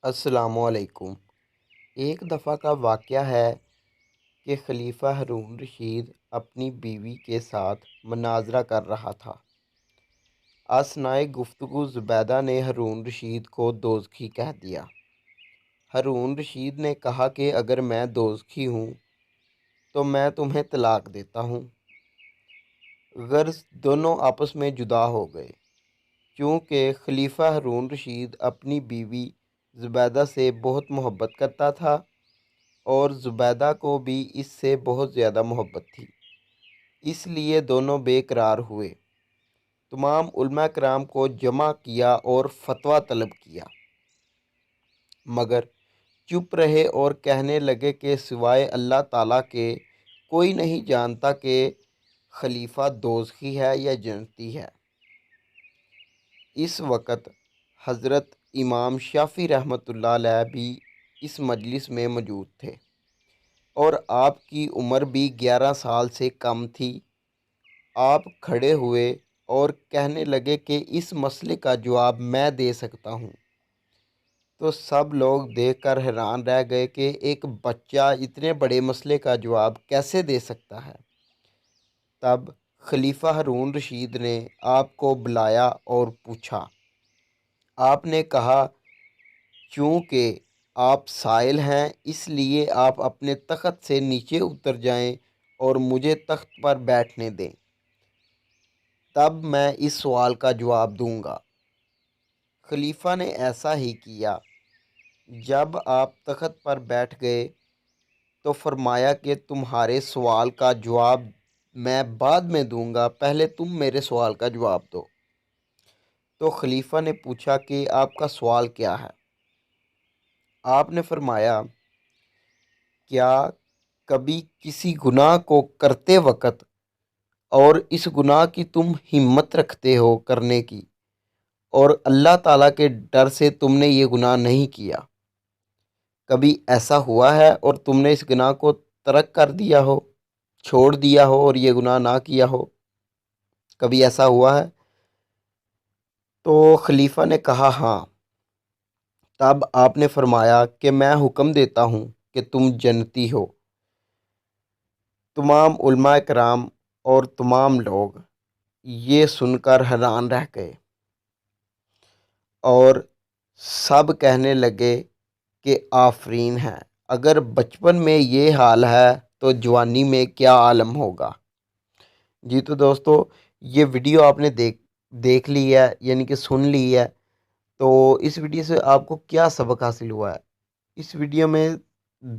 السلام علیکم۔ ایک دفعہ کا واقعہ ہے کہ خلیفہ ہارون رشید اپنی بیوی کے ساتھ مناظرہ کر رہا تھا۔ اثنائے گفتگو زبیدہ نے ہارون رشید کو دوزخی کہہ دیا۔ ہارون رشید نے کہا کہ اگر میں دوزخی ہوں تو میں تمہیں طلاق دیتا ہوں۔ غرض دونوں آپس میں جدا ہو گئے۔ چونکہ خلیفہ ہارون رشید اپنی بیوی زبیدہ سے بہت محبت کرتا تھا اور زبیدہ کو بھی اس سے بہت زیادہ محبت تھی، اس لیے دونوں بے قرار ہوئے۔ تمام علماء کرام کو جمع کیا اور فتویٰ طلب کیا، مگر چپ رہے اور کہنے لگے کہ سوائے اللہ تعالیٰ کے کوئی نہیں جانتا کہ خلیفہ دوزخی ہے یا جنتی ہے۔ اس وقت حضرت امام شافعی رحمۃ اللہ علیہ بھی اس مجلس میں موجود تھے اور آپ کی عمر بھی 11 سال سے کم تھی۔ آپ کھڑے ہوئے اور کہنے لگے کہ اس مسئلے کا جواب میں دے سکتا ہوں۔ تو سب لوگ دیکھ کر حیران رہ گئے کہ ایک بچہ اتنے بڑے مسئلے کا جواب کیسے دے سکتا ہے۔ تب خلیفہ ہارون رشید نے آپ کو بلایا اور پوچھا۔ آپ نے کہا، چونکہ آپ سائل ہیں اس لیے آپ اپنے تخت سے نیچے اتر جائیں اور مجھے تخت پر بیٹھنے دیں، تب میں اس سوال کا جواب دوں گا۔ خلیفہ نے ایسا ہی کیا۔ جب آپ تخت پر بیٹھ گئے تو فرمایا کہ تمہارے سوال کا جواب میں بعد میں دوں گا، پہلے تم میرے سوال کا جواب دو۔ تو خلیفہ نے پوچھا کہ آپ کا سوال کیا ہے؟ آپ نے فرمایا، کیا کبھی کسی گناہ کو کرتے وقت اور اس گناہ کی تم ہمت رکھتے ہو کرنے کی اور اللہ تعالیٰ کے ڈر سے تم نے یہ گناہ نہیں کیا؟ کبھی ایسا ہوا ہے اور تم نے اس گناہ کو ترک کر دیا ہو، چھوڑ دیا ہو اور یہ گناہ نہ کیا ہو؟ کبھی ایسا ہوا ہے؟ تو خلیفہ نے کہا ہاں۔ تب آپ نے فرمایا کہ میں حکم دیتا ہوں کہ تم جنتی ہو۔ تمام علماء کرام اور تمام لوگ یہ سن کر حیران رہ گئے اور سب کہنے لگے کہ آفرین ہے، اگر بچپن میں یہ حال ہے تو جوانی میں کیا عالم ہوگا۔ جی تو دوستو، یہ ویڈیو آپ نے دیکھ لی ہے، یعنی کہ سن لی ہے، تو اس ویڈیو سے آپ کو کیا سبق حاصل ہوا ہے؟ اس ویڈیو میں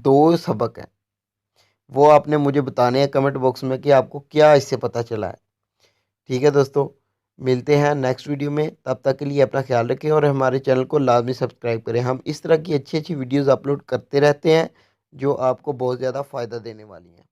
2 سبق ہیں، وہ آپ نے مجھے بتانے ہیں کمنٹ باکس میں کہ آپ کو کیا اس سے پتہ چلا ہے۔ ٹھیک ہے دوستو، ملتے ہیں نیکسٹ ویڈیو میں، تب تک کے لیے اپنا خیال رکھیں اور ہمارے چینل کو لازمی سبسکرائب کریں۔ ہم اس طرح کی اچھی ویڈیوز اپلوڈ کرتے رہتے ہیں جو آپ کو بہت زیادہ فائدہ دینے والی ہیں۔